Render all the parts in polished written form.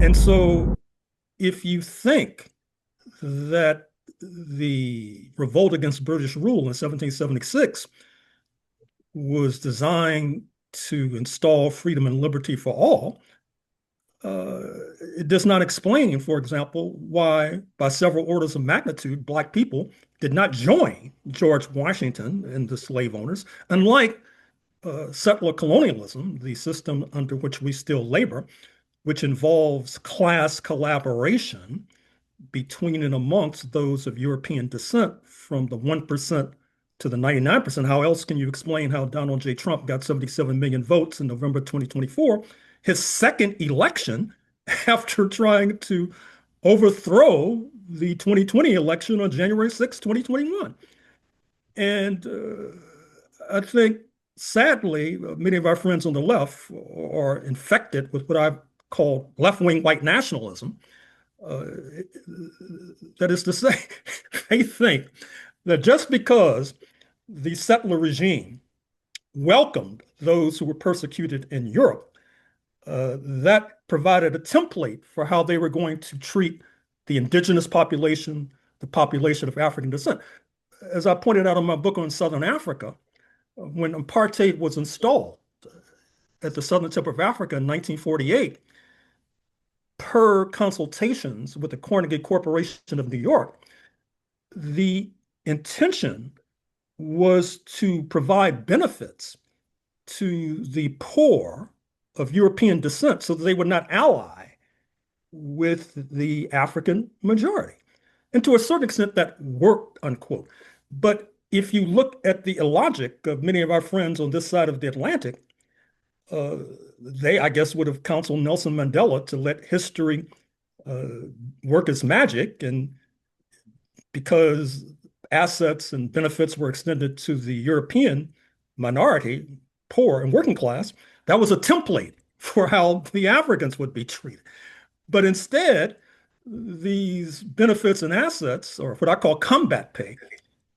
And so if you think that the revolt against British rule in 1776 was designed to install freedom and liberty for all, uh, it does not explain, for example, why, by several orders of magnitude, Black people did not join George Washington and the slave owners, unlike settler colonialism, the system under which we still labor, which involves class collaboration between and amongst those of European descent from the 1% to the 99%. How else can you explain how Donald J. Trump got 77 million votes in November 2024, his second election after trying to overthrow the 2020 election on January 6, 2021? And I think, sadly, many of our friends on the left are infected with what I've called left-wing white nationalism. Uh, that is to say, they think that just because the settler regime welcomed those who were persecuted in Europe, that provided a template for how they were going to treat the indigenous population, the population of African descent. As I pointed out in my book on Southern Africa, when apartheid was installed at the southern tip of Africa in 1948, per consultations with the Carnegie Corporation of New York, the intention was to provide benefits to the poor of European descent so that they would not ally with the African majority. And to a certain extent, that worked, unquote. But if you look at the illogic of many of our friends on this side of the Atlantic, uh, they, I guess, would have counseled Nelson Mandela to let history uh, work its magic. And because assets and benefits were extended to the European minority, poor and working class, that was a template for how the Africans would be treated. But instead, these benefits and assets, or what I call combat pay,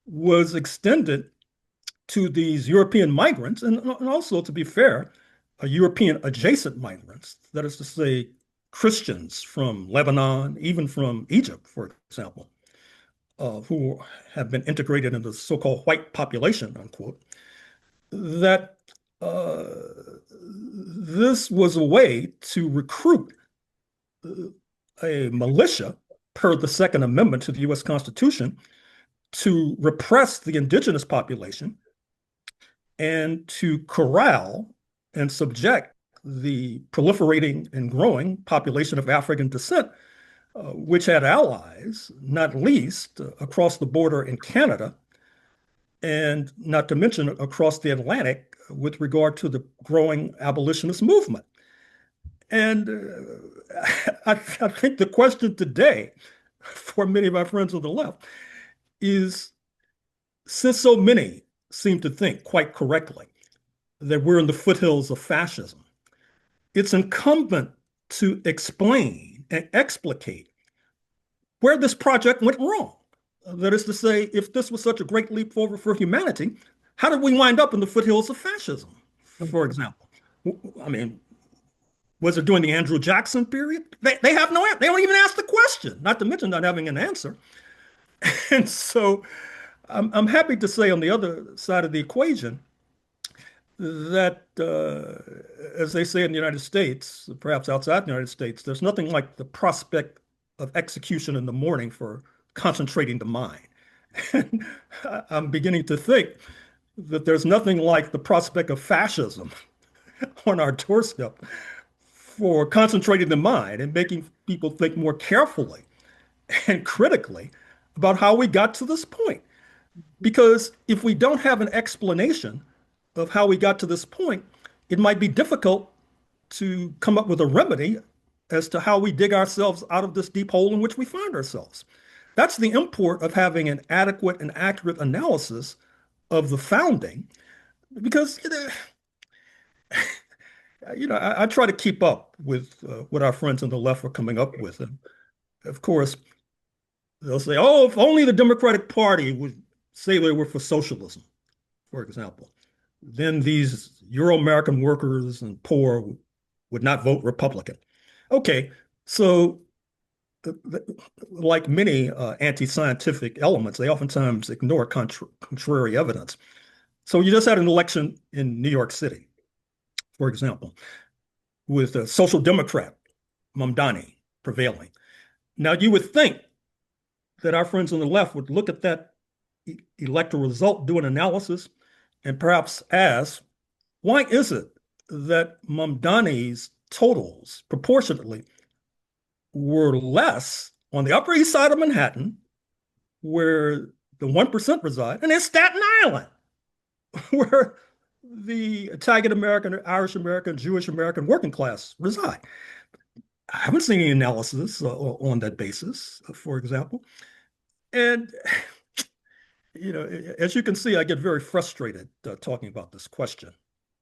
was extended to these European migrants, and also, to be fair, European adjacent migrants, that is to say, Christians from Lebanon, even from Egypt, for example, who have been integrated into the so-called white population, unquote, that uh, this was a way to recruit a militia per the Second Amendment to the U.S. Constitution to repress the indigenous population and to corral and subject the proliferating and growing population of African descent, which had allies, not least across the border in Canada, and not to mention across the Atlantic with regard to the growing abolitionist movement. And I think the question today for many of our friends on the left is, since so many seem to think quite correctly that we're in the foothills of fascism, it's incumbent to explain and explicate where this project went wrong. That is to say, if this was such a great leap forward for humanity, how did we wind up in the foothills of fascism, for example? I mean, was it during the Andrew Jackson period? They have no answer. They don't even ask the question, not to mention not having an answer. And so I'm happy to say on the other side of the equation that, as they say in the United States, perhaps outside the United States, there's nothing like the prospect of execution in the morning for concentrating the mind. And I'm beginning to think that there's nothing like the prospect of fascism on our doorstep for concentrating the mind and making people think more carefully and critically about how we got to this point. Because if we don't have an explanation of how we got to this point, it might be difficult to come up with a remedy as to how we dig ourselves out of this deep hole in which we find ourselves. That's the import of having an adequate and accurate analysis of the founding, because I try to keep up with what our friends on the left are coming up with. And of course, they'll say, oh, if only the Democratic Party would say they were for socialism, for example, then these Euro-American workers and poor would not vote Republican. Okay, So, like many anti-scientific elements, they oftentimes ignore contrary evidence. So you just had an election in New York City, for example, with a social democrat, Mamdani, prevailing. Now, you would think that our friends on the left would look at that electoral result, do an analysis, and perhaps ask, why is it that Mamdani's totals proportionately were less on the Upper East Side of Manhattan, where the 1% reside, and in Staten Island, where the Italian American, Irish American, Jewish American working class reside? I haven't seen any analysis on that basis, for example. And, as you can see, I get very frustrated talking about this question.